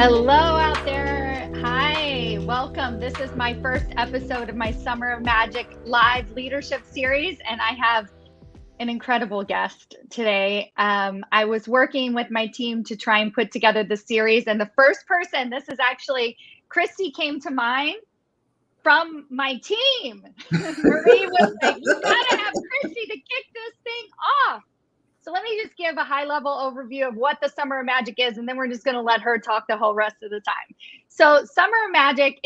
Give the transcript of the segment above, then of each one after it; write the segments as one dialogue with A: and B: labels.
A: Hello out there. Hi, welcome. This is my first episode of my Summer of Magic live leadership series, and I have an incredible guest today. I was working with my team to try and put together the series, and the first person, this is actually Christy, came to mind from my team. Marie was like, you gotta have Christy to kick this thing off. So let me just give a high level overview of what the Summer of Magic is, and then we're just going to let her talk the whole rest of the time. So Summer of Magic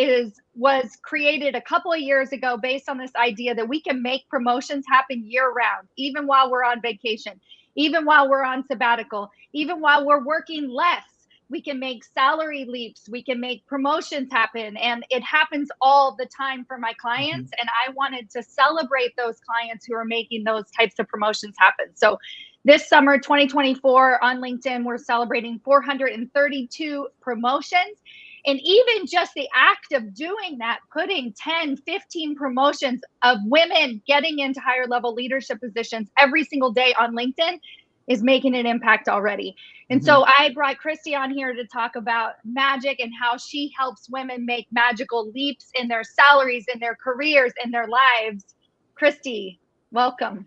A: was created a couple of years ago based on this idea that we can make promotions happen year round, even while we're on vacation, even while we're on sabbatical, even while we're working less. We can make salary leaps, we can make promotions happen, and it happens all the time for my clients. And I wanted to celebrate those clients who are making those types of promotions happen. So this summer, 2024, on LinkedIn, we're celebrating 432 promotions. And even just the act of doing that, putting 10, 15 promotions of women getting into higher level leadership positions every single day on LinkedIn is making an impact already. And so I brought Christy on here to talk about magic and how she helps women make magical leaps in their salaries, in their careers, in their lives. Christy, welcome.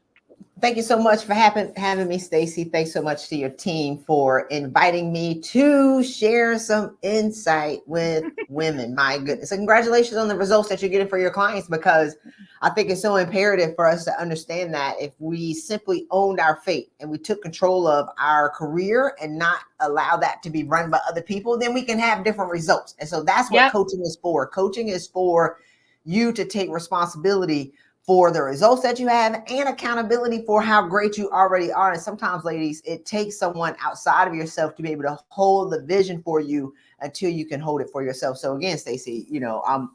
B: Thank you so much for having me, Stacy. Thanks so much to your team for inviting me to share some insight with women. My goodness. And congratulations on the results that you're getting for your clients, because I think it's so imperative for us to understand that if we simply owned our fate and we took control of our career and not allow that to be run by other people, then we can have different results. And so that's what coaching is for. Coaching is for you to take responsibility for the results that you have and accountability for how great you already are. And sometimes, ladies, it takes someone outside of yourself to be able to hold the vision for you until you can hold it for yourself. So again, Stacy, I'm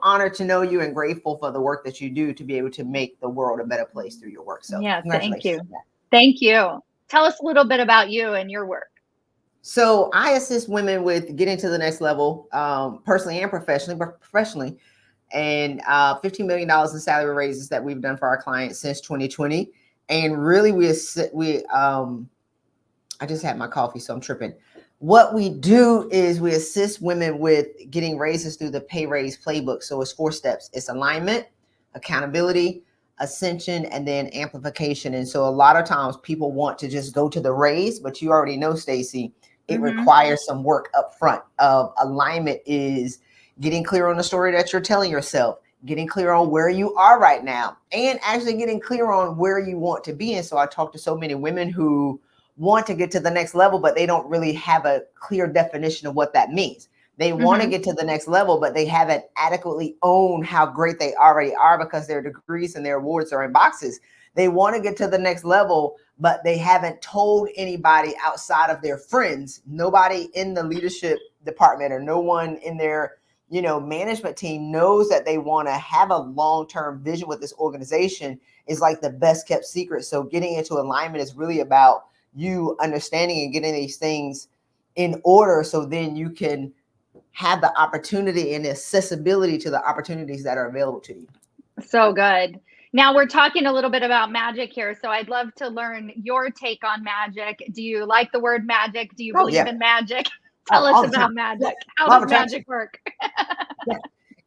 B: honored to know you and grateful for the work that you do to be able to make the world a better place through your work. So
A: yeah, thank you. Thank you. Tell us a little bit about you and your work.
B: So I assist women with getting to the next level, personally and professionally, but professionally. And $15 million in salary raises that we've done for our clients since 2020. And really, I just had my coffee, so I'm tripping. What we do is we assist women with getting raises through the pay raise playbook. So it's 4 steps. It's alignment, accountability, ascension, and then amplification. And so a lot of times people want to just go to the raise, but you already know, Stacy, it requires some work up front. Alignment is getting clear on the story that you're telling yourself, getting clear on where you are right now, and actually getting clear on where you want to be. And so I talk to so many women who want to get to the next level, but they don't really have a clear definition of what that means. They want to get to the next level, but they haven't adequately owned how great they already are because their degrees and their awards are in boxes. They want to get to the next level, but they haven't told anybody outside of their friends, nobody in the leadership department or no one in their management team knows that they want to have a long-term vision with this organization is like the best kept secret. So getting into alignment is really about you understanding and getting these things in order so then you can have the opportunity and accessibility to the opportunities that are available to you.
A: So good. Now we're talking a little bit about magic here. So I'd love to learn your take on magic. Do you like the word magic? Do you believe in magic? Tell us about magic. How does magic work?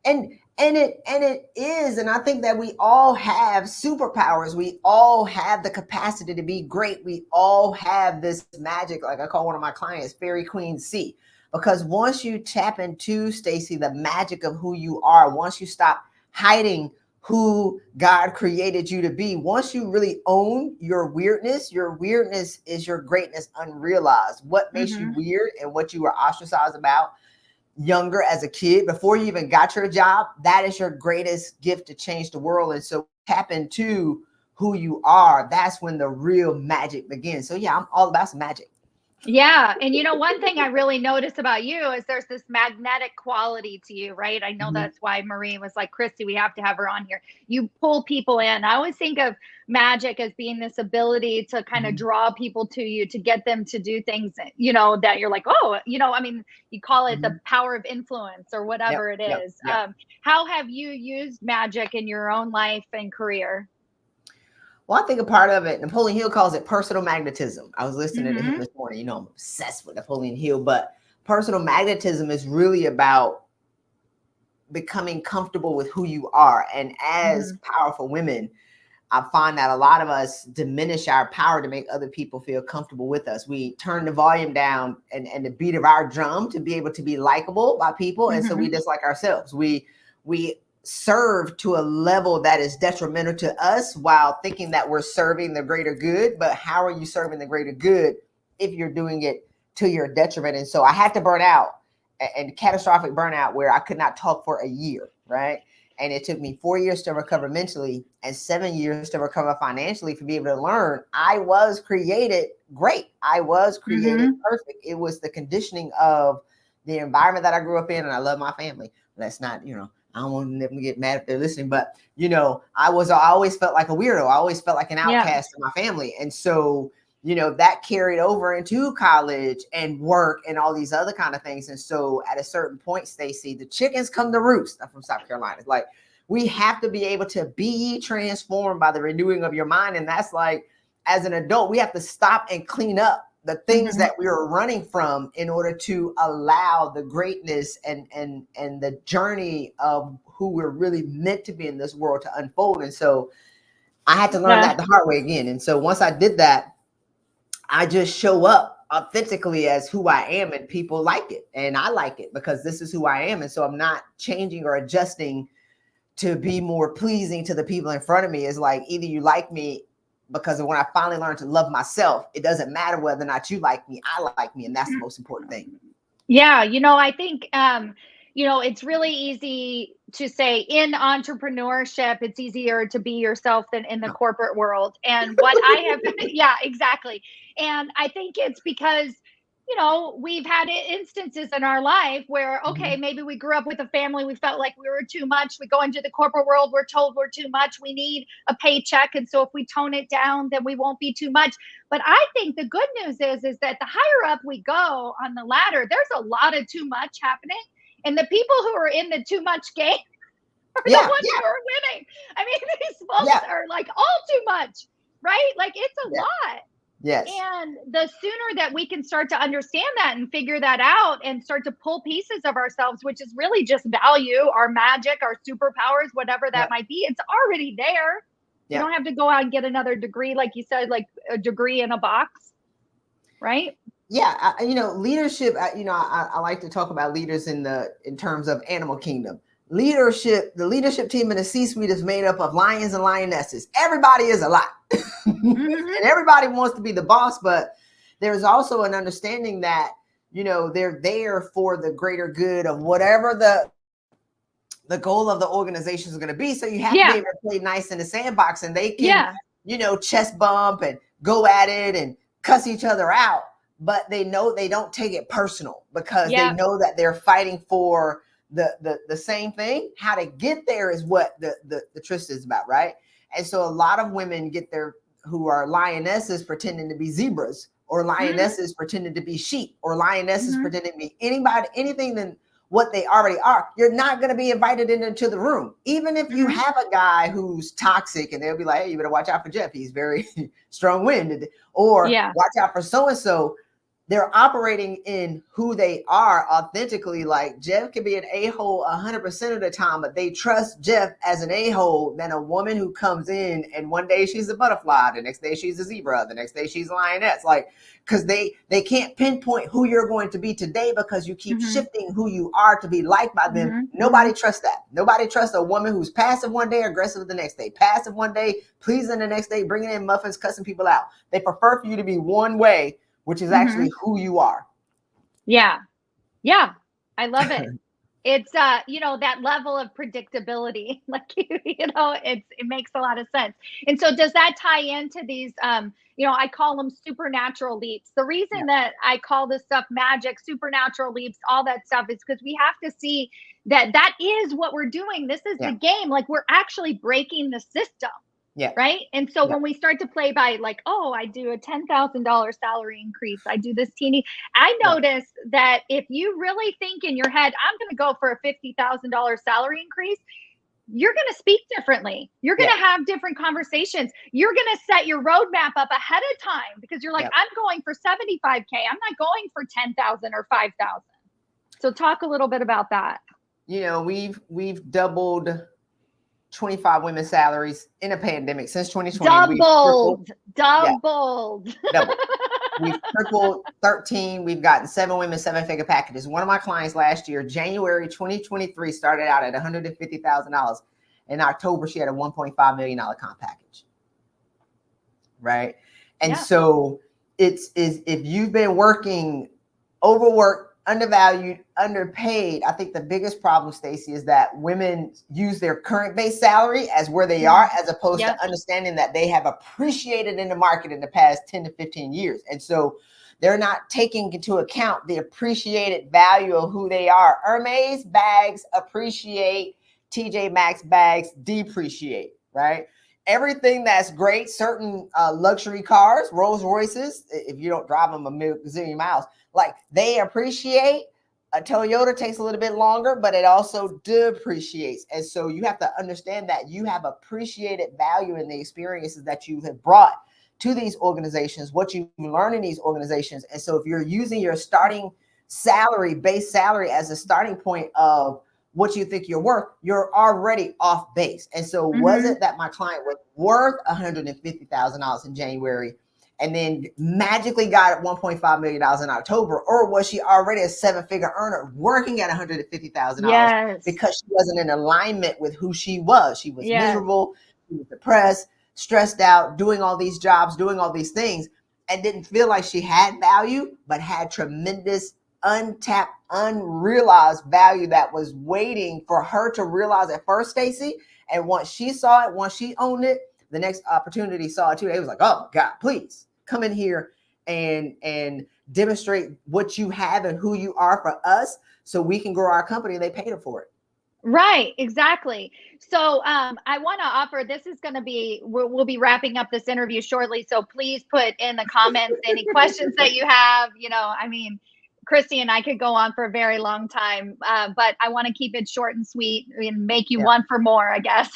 B: And it is, and I think that we all have superpowers. We all have the capacity to be great. We all have this magic, like I call one of my clients, Fairy Queen C. Because once you tap into, Stacy, the magic of who you are, once you stop hiding who God created you to be, once you really own your weirdness is your greatness unrealized. What makes you weird and what you were ostracized about younger as a kid, before you even got your job, that is your greatest gift to change the world. And so tap into who you are. That's when the real magic begins. So yeah, I'm all about some magic.
A: Yeah. And one thing I really notice about you is there's this magnetic quality to you, right? I know that's why Marie was like, Christy, we have to have her on here. You pull people in. I always think of magic as being this ability to kind of draw people to you, to get them to do things, that you're like, oh, I mean, you call it the power of influence or whatever it is. How have you used magic in your own life and career?
B: Well, I think a part of it, Napoleon Hill calls it personal magnetism. I was listening to him this morning. I'm obsessed with Napoleon Hill, but personal magnetism is really about becoming comfortable with who you are. And as powerful women, I find that a lot of us diminish our power to make other people feel comfortable with us. We turn the volume down and the beat of our drum to be able to be likable by people. And so we dislike ourselves. We serve to a level that is detrimental to us while thinking that we're serving the greater good. But how are you serving the greater good if you're doing it to your detriment? And so I had to burn out, and catastrophic burnout, where I could not talk for a year, right? And it took me 4 years to recover mentally and 7 years to recover financially for being able to learn I was created great. I was created perfect. It was the conditioning of the environment that I grew up in, and I love my family. That's not, I don't want them to get mad if they're listening, but I always felt like a weirdo. I always felt like an outcast in my family. And so, that carried over into college and work and all these other kind of things. And so at a certain point, Stacy, the chickens come to roost. I'm from South Carolina. It's like, we have to be able to be transformed by the renewing of your mind. And that's like, as an adult, we have to stop and clean up the things that we are running from in order to allow the greatness and the journey of who we're really meant to be in this world to unfold. And so I had to learn that the hard way again. And so once I did that, I just show up authentically as who I am, and people like it. And I like it because this is who I am. And so I'm not changing or adjusting to be more pleasing to the people in front of me. It's like, either you like me, because when I finally learned to love myself, it doesn't matter whether or not you like me, I like me. And that's the most important thing.
A: Yeah. I think, it's really easy to say in entrepreneurship, it's easier to be yourself than in the corporate world. And what I have, yeah, exactly. And I think it's because, we've had instances in our life where, okay, maybe we grew up with a family, we felt like we were too much. We go into the corporate world, we're told we're too much. We need a paycheck. And so if we tone it down, then we won't be too much. But I think the good news is that the higher up we go on the ladder, there's a lot of too much happening. And the people who are in the too much game are the ones who are winning. I mean, these folks are like all too much, right? Like, it's a lot.
B: Yes.
A: And the sooner that we can start to understand that and figure that out and start to pull pieces of ourselves, which is really just value, our magic, our superpowers, whatever that might be, it's already there. You don't have to go out and get another degree, like you said, like a degree in a box, right?
B: Yeah, leadership. I like to talk about leaders in terms of animal kingdom. Leadership, the leadership team in the C-suite is made up of lions and lionesses. Everybody is a lot, and everybody wants to be the boss. But there's also an understanding that they're there for the greater good of whatever the goal of the organization is going to be. So you have to be able to play nice in the sandbox, and they can chest bump and go at it and cuss each other out. But they know they don't take it personal because they know that they're fighting for the same thing. How to get there is what the twist is about, right? And so a lot of women who are lionesses pretending to be zebras, or lionesses pretending to be sheep, or lionesses pretending to be anything than what they already are. You're not going to be invited into the room. Even if you have a guy who's toxic, and they'll be like, hey, you better watch out for Jeff. He's very strong-winded. Or watch out for so-and-so. They're operating in who they are authentically. Like, Jeff can be an a-hole 100% of the time, but they trust Jeff as an a-hole than a woman who comes in and one day she's a butterfly, the next day she's a zebra, the next day she's a lioness. Like, because they can't pinpoint who you're going to be today because you keep shifting who you are to be liked by them. Nobody trusts that. Nobody trusts a woman who's passive one day, aggressive the next day, passive one day, pleasing the next day, bringing in muffins, cussing people out. They prefer for you to be one way, which is actually who you are. Yeah.
A: Yeah. I love it. It's, that level of predictability, like, it makes a lot of sense. And so does that tie into these, I call them supernatural leaps. The reason that I call this stuff magic, supernatural leaps, all that stuff is because we have to see that is what we're doing. This is the game. Like, we're actually breaking the system.
B: Yeah.
A: Right. And so when we start to play by, like, oh, I do a $10,000 salary increase, I do this teeny, I notice that if you really think in your head, I'm going to go for a $50,000 salary increase, you're going to speak differently. You're going to have different conversations. You're going to set your roadmap up ahead of time because you're like, I'm going for 75K. I'm not going for 10,000 or 5,000. So talk a little bit about that.
B: You know, we've doubled 25 women's salaries in a pandemic since 2020.
A: Doubled.
B: Doubled. We've tripled 13. We've gotten 7 women, 7-figure packages. One of my clients last year, January 2023, started out at $150,000. In October, she had a $1.5 million comp package. Right. And so it's if you've been working overworked, undervalued, underpaid, I think the biggest problem, Stacy, is that women use their current base salary as where they are, as opposed to understanding that they have appreciated in the market in the past 10 to 15 years. And so they're not taking into account the appreciated value of who they are. Hermes bags appreciate, TJ Maxx bags depreciate, right? Everything that's great, certain luxury cars, Rolls Royces, if you don't drive them a million miles, like they appreciate. A Toyota takes a little bit longer, but it also depreciates. And so you have to understand that you have appreciated value in the experiences that you have brought to these organizations, what you learn in these organizations. And so if you're using your starting salary, base salary, as a starting point of what you think you're worth, you're already off base. And so was it that my client was worth $150,000 in January and then magically got $1.5 million in October? Or was she already a 7-figure earner working at $150,000 because she wasn't in alignment with who she was? She was miserable, she was depressed, stressed out, doing all these jobs, doing all these things, and didn't feel like she had value, but had tremendous untapped, unrealized value that was waiting for her to realize at first, Stacy. And once she saw it, once she owned it, the next opportunity saw it too. It was like, oh God, please come in here and demonstrate what you have and who you are for us so we can grow our company. And they paid her for it.
A: Right, exactly. So I want to offer, this is going to be, we'll be wrapping up this interview shortly. So please put in the comments any questions that you have. You know, I mean, Christy and I could go on for a very long time, but I want to keep it short and sweet and make you want for more, I guess.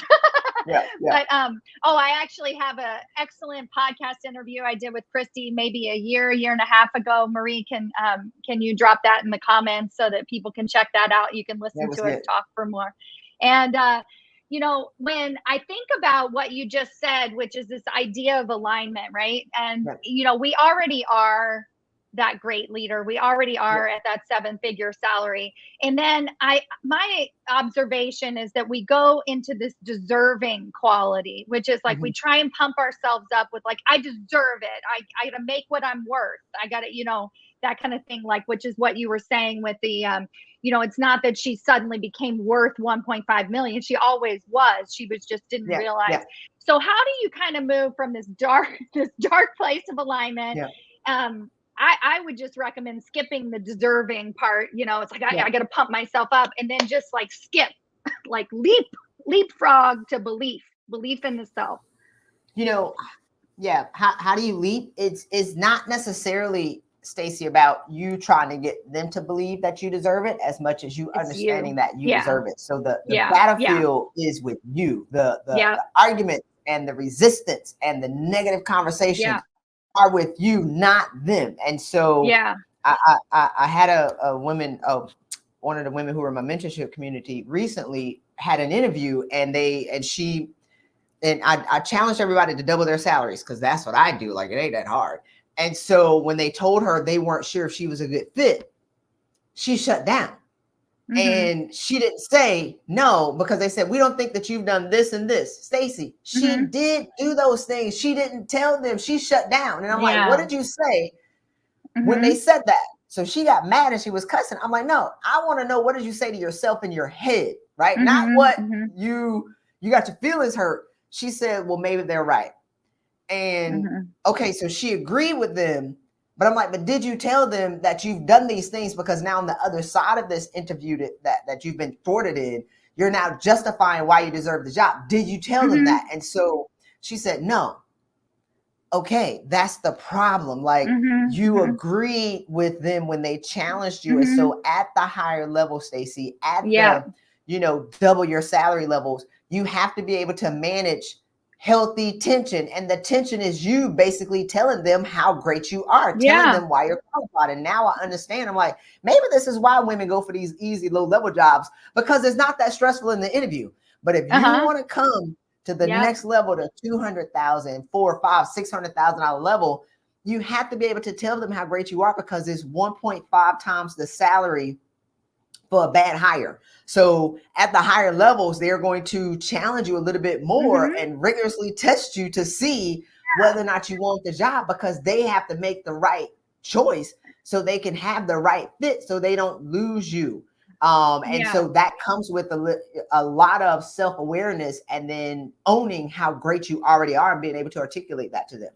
A: But I actually have an excellent podcast interview I did with Christy maybe a year and a half ago. Marie, can you drop that in the comments so that people can check that out? You can listen to us talk for more. And you know, when I think about what you just said, which is this idea of alignment, right? And you know, we already are that great leader. We already are at that 7-figure salary. And then my observation is that we go into this deserving quality, which is like, we try and pump ourselves up with like, I deserve it. I gotta make what I'm worth. I gotta, you know, that kind of thing, like, which is what you were saying with the, you know, it's not that she suddenly became worth 1.5 million. She always was. She was just didn't realize. So how do you kind of move from this dark place of alignment? I would just recommend skipping the deserving part. You know, it's like, I got to pump myself up and then just like skip, like leapfrog to belief in the self.
B: You know, how do you leap? It's not necessarily, Stacy, about you trying to get them to believe that you deserve it as much as you understanding that you deserve it. So the battlefield is with you. The argument and the resistance and the negative conversations are with you, not them. And so I had a woman, one of the women who were in my mentorship community recently had an interview, and I challenged everybody to double their salaries because that's what I do. Like, it ain't that hard. And so when they told her they weren't sure if she was a good fit, she shut down. And she didn't say no because they said, we don't think that you've done this and this. Stacy, she did do those things. She didn't tell them. She shut down. And I'm like, what did you say when they said that? So she got mad and she was cussing. I'm like, no, I want to know, what did you say to yourself in your head, right? Not what you got your feelings hurt. She said, well, maybe they're right. And okay, so she agreed with them. But I'm like, but did you tell them that you've done these things? Because now on the other side of this interview that you've been thwarted in, you're now justifying why you deserve the job. Did you tell them that? And so she said, no. Okay, that's the problem. Like, you agreed with them when they challenged you. And so at the higher level, Stacy, at the, you know, double your salary levels, you have to be able to manage healthy tension. And the tension is you basically telling them how great you are, telling them why you're qualified. And now I understand. I'm like, maybe this is why women go for these easy low level jobs, because it's not that stressful in the interview. But if you want to come to the next level, to 200,000, 4, 5, $600,000 level, you have to be able to tell them how great you are, because it's 1.5 times the salary for a bad hire. So at the higher levels, they're going to challenge you a little bit more and rigorously test you to see whether or not you want the job, because they have to make the right choice so they can have the right fit, so they don't lose you. And so that comes with a lot of self-awareness, and then owning how great you already are and being able to articulate that to them.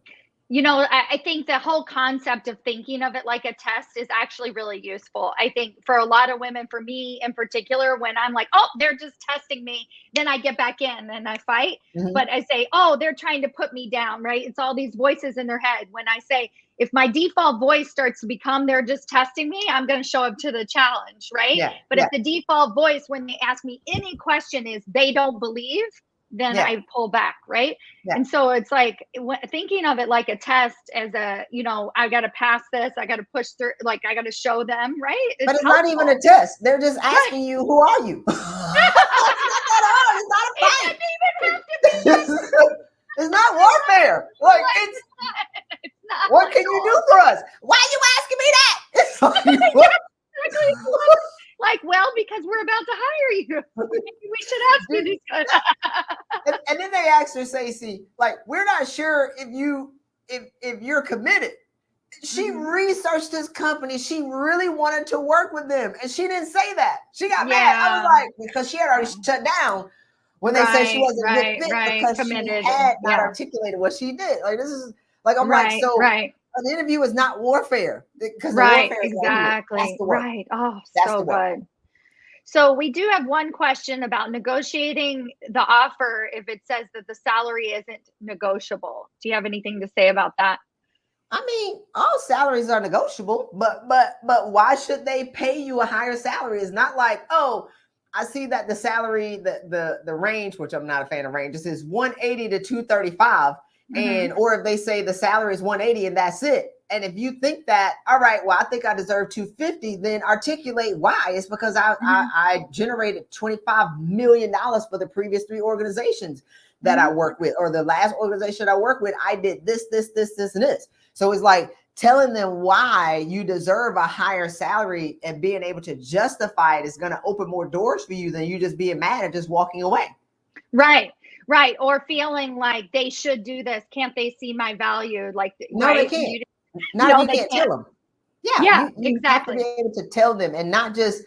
A: You know, I think the whole concept of thinking of it like a test is actually really useful. I think for a lot of women, for me in particular, when I'm like, oh, they're just testing me, then I get back in and I fight. But I say, oh, they're trying to put me down, right? It's all these voices in their head. When I say, if my default voice starts to become, they're just testing me, I'm going to show up to the challenge, right? But if the default voice, when they ask me any question, is they don't believe, then I pull back, right? And so it's like thinking of it like a test, as a, you know, I got to pass this, I got to push through, like I got to show them, right?
B: But it's not even a test. They're just asking you, who are you? It's not that hard. It's not a fight. It doesn't even have to be. It's not warfare. Like it's not. What can you do for us? Why are you asking me that? It's like,
A: like, well, because we're about to hire you. We should ask you these questions.
B: And then they asked her, Stacy, like, we're not sure if you're committed. She researched this company. She really wanted to work with them, and she didn't say that. She got mad. I was like, because she had already shut down when they said she wasn't a good fit, because committed. She had not articulated what she did. Like, this is like, I'm like, so an interview is not warfare, because warfare is
A: exactly. That's the word. Oh, that's so good. So we do have one question about negotiating the offer if it says that the salary isn't negotiable. Do you have anything to say about that?
B: I mean, all salaries are negotiable, but why should they pay you a higher salary? It's not like, oh, I see that the salary, the range, which I'm not a fan of ranges, is 180 to 235. And or if they say the salary is 180 and that's it. And if you think that, all right, well, I think I deserve 250, then articulate why. It's because I generated $25 million for the previous 3 organizations that I work with, or the last organization I work with, I did this, and this. So it's like telling them why you deserve a higher salary, and being able to justify it is going to open more doors for you than you just being mad and just walking away.
A: Right. Or feeling like they should do this. Can't they see my value? Like,
B: no, they can't. You can't tell them. Yeah, you
A: exactly.
B: have to be able to tell them, and not just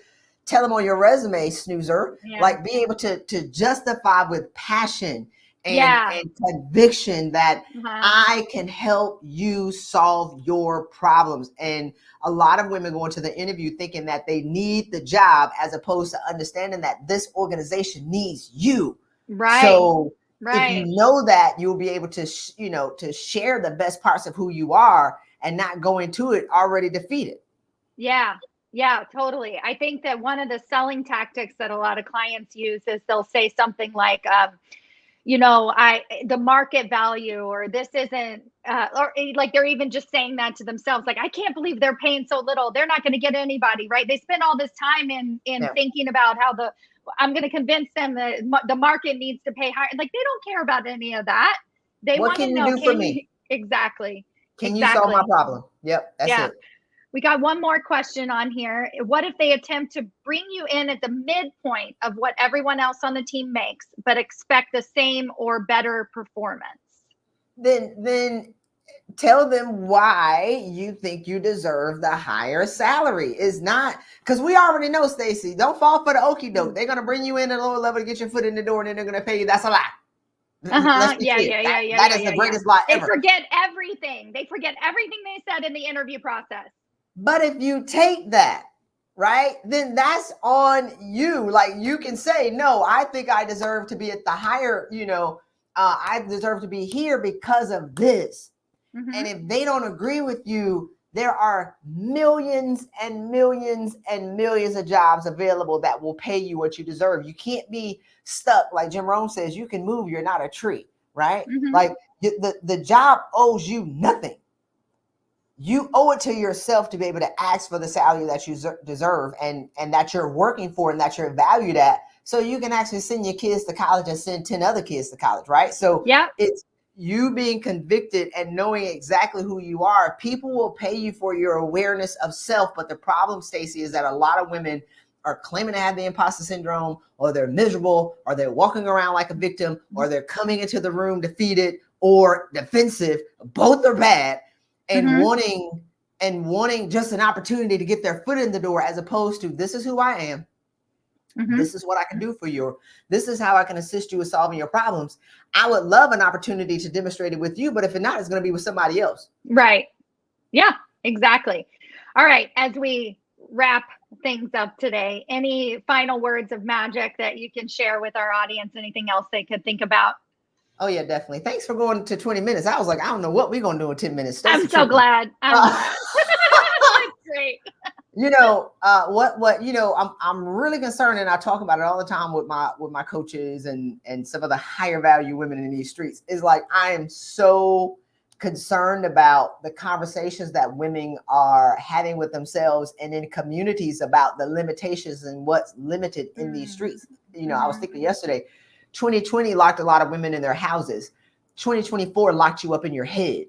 B: tell them on your resume, snoozer. Like, be able to justify with passion and conviction that I can help you solve your problems. And a lot of women go into the interview thinking that they need the job, as opposed to understanding that this organization needs you.
A: Right.
B: So if you know that, you'll be able to, to share the best parts of who you are, and not go into it already defeated.
A: Yeah, totally. I think that one of the selling tactics that a lot of clients use is they'll say something like, the market value, or this isn't, or like they're even just saying that to themselves. Like, I can't believe they're paying so little. They're not going to get anybody, right? They spend all this time in thinking about how I'm going to convince them that the market needs to pay higher. Like, they don't care about any of that. They
B: want to know,
A: do for me? Exactly.
B: Can you solve my problem? Yep. That's it.
A: We got one more question on here. What if they attempt to bring you in at the midpoint of what everyone else on the team makes, but expect the same or better performance?
B: Then tell them why you think you deserve the higher salary. Is not, because we already know, Stacy, don't fall for the okie doke. They're going to bring you in at a lower level to get your foot in the door, and then they're going to pay you. That's a lie.
A: That
B: is the greatest lie ever.
A: They forget everything. They said in the interview process.
B: But if you take that, right, then that's on you. Like, you can say, no, I think I deserve to be at the higher, I deserve to be here because of this. And if they don't agree with you, there are millions and millions and millions of jobs available that will pay you what you deserve. You can't be stuck. Like Jim Rohn says, you can move, you're not a tree. right?
A: Mhm.
B: Like the job owes you nothing. You owe it to yourself to be able to ask for the salary that you deserve and that you're working for and that you're valued at, so you can actually send your kids to college and send 10 other kids to college, right? So
A: Yeah.
B: it's you being convicted and knowing exactly who you are. People will pay you for your awareness of self. But the problem, Stacy, is that a lot of women are claiming to have the imposter syndrome, or they're miserable, or they're walking around like a victim, or they're coming into the room defeated or defensive. Both are bad. And
A: Mhm.
B: wanting just an opportunity to get their foot in the door, as opposed to, this is who I am.
A: Mhm.
B: This is what I can do for you. This is how I can assist you with solving your problems. I would love an opportunity to demonstrate it with you, but if not, it's going to be with somebody else.
A: Right. Yeah, exactly. All right. As we wrap things up today, any final words of magic that you can share with our audience? Anything else they could think about?
B: Oh yeah, definitely. Thanks for going to 20 minutes. I was like, I don't know what we're going to do in 10 minutes.
A: I'm
B: Stacy
A: so
B: tripping.
A: glad. That's great.
B: I'm really concerned, and I talk about it all the time with my coaches and some of the higher value women in these streets, is like, I am so concerned about the conversations that women are having with themselves and in communities about the limitations and what's limited in these streets. I was thinking yesterday, 2020 locked a lot of women in their houses. 2024 locked you up in your head.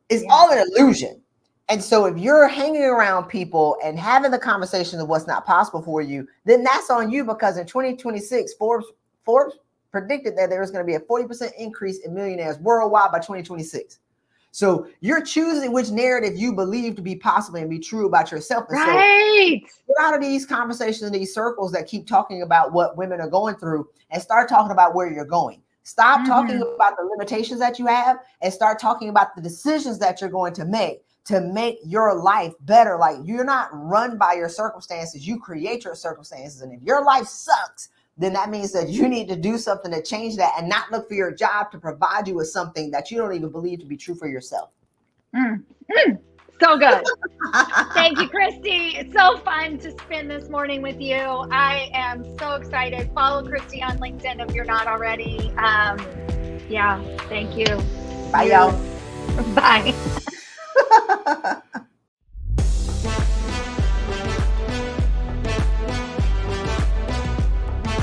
B: It's all an illusion. And so if you're hanging around people and having the conversation of what's not possible for you, then that's on you, because in 2026, Forbes predicted that there was going to be a 40% increase in millionaires worldwide by 2026. So you're choosing which narrative you believe to be possible and be true about yourself. And so
A: Right.
B: get out of these conversations in these circles that keep talking about what women are going through and start talking about where you're going. Stop talking about the limitations that you have and start talking about the decisions that you're going to make your life better. Like, you're not run by your circumstances. You create your circumstances. And if your life sucks, then that means that you need to do something to change that, and not look for your job to provide you with something that you don't even believe to be true for yourself.
A: So good. Thank you, Christy. It's so fun to spend this morning with you. I am so excited. Follow Christy on LinkedIn if you're not already. Yeah, thank you.
B: Bye, y'all.
A: Bye.